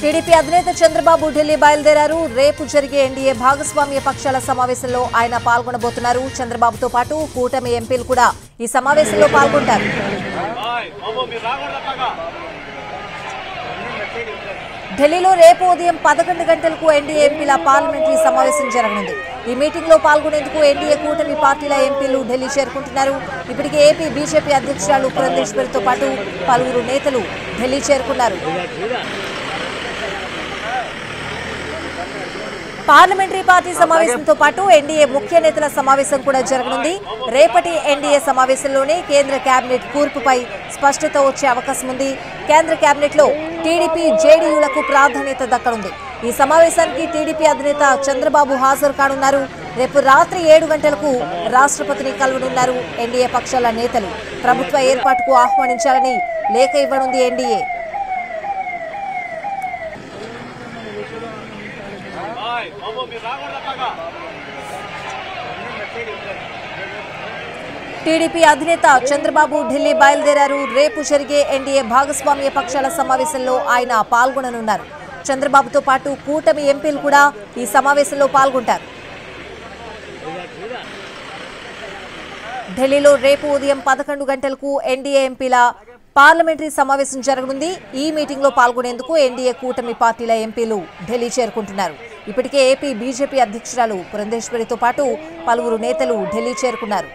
TDP అధినేత చంద్రబాబు ఢిల్లీ బయలుదేరారు. రేపు జరిగే ఎన్డీఏ భాగస్వామ్య పక్షాల సమావేశంలో ఆయన పాల్గొనబోతున్నారు. చంద్రబాబుతో పాటు కూటమి ఎంపీలు కూడా ఈ సమావేశంలో పాల్గొంటారు. ఢిల్లీలో రేపు ఉదయం 11 గంటలకు ఎన్డీఏ ఎంపీల పార్లమెంటరీ సమావేశం జరగనుంది. ఈ మీటింగ్ లో పాల్గొనేందుకు ఎన్డీఏ కూటమి పార్టీల ఎంపీలు ఢిల్లీ చేరుకుంటున్నారు. ఇప్పటికే ఏపీ బీజేపీ అధ్యక్షురాలు పురంధేశ్వరితో పాటు పలువురు నేతలు ఢిల్లీ చేరుకున్నారు. పార్లమెంటరీ పార్టీ సమావేశంతో పాటు ఎన్డీఏ ముఖ్య నేతల సమావేశం కూడా జరగనుంది. రేపటి ఎన్డీఏ సమావేశంలోనే కేంద్ర కేబినెట్ కూర్పుపై స్పష్టత వచ్చే అవకాశం ఉంది. కేంద్ర కేబినెట్ లో టీడీపీ జేడీయూలకు ప్రాధాన్యత దక్కనుంది. ఈ సమావేశానికి టీడీపీ అధినేత చంద్రబాబు హాజరు కానున్నారు. రేపు రాత్రి 7 గంటలకు రాష్ట్రపతిని కలవనున్నారు. ఎన్డీఏ పక్షాల నేతలు ప్రభుత్వ ఏర్పాటుకు ఆహ్వానించాలని లేఖ ఇవ్వనుంది ఎన్డీఏ. టీడీపీ అధినేత చంద్రబాబు ఢిల్లీ బయలుదేరారు. రేపు జరిగే ఎన్డీఏ భాగస్వామ్య పక్షాల సమావేశంలో ఆయన పాల్గొననున్నారు. చంద్రబాబుతో పాటు కూటమి ఎంపీలు కూడా ఈ సమావేశంలో పాల్గొంటారు. ఢిల్లీలో రేపు ఉదయం 11 గంటలకు ఎన్డీఏ ఎంపీల పార్లమెంటరీ సమావేశం జరగనుంది. ఈ మీటింగ్ లో పాల్గొనేందుకు ఎన్డీఏ కూటమి పార్టీల ఎంపీలు ఢిల్లీ చేరుకుంటున్నారు. ఇప్పటికే ఏపీ బీజేపీ అధ్యక్షురాలు పురంధేశ్వరితో పాటు పలువురు నేతలు ఢిల్లీ చేరుకున్నారు.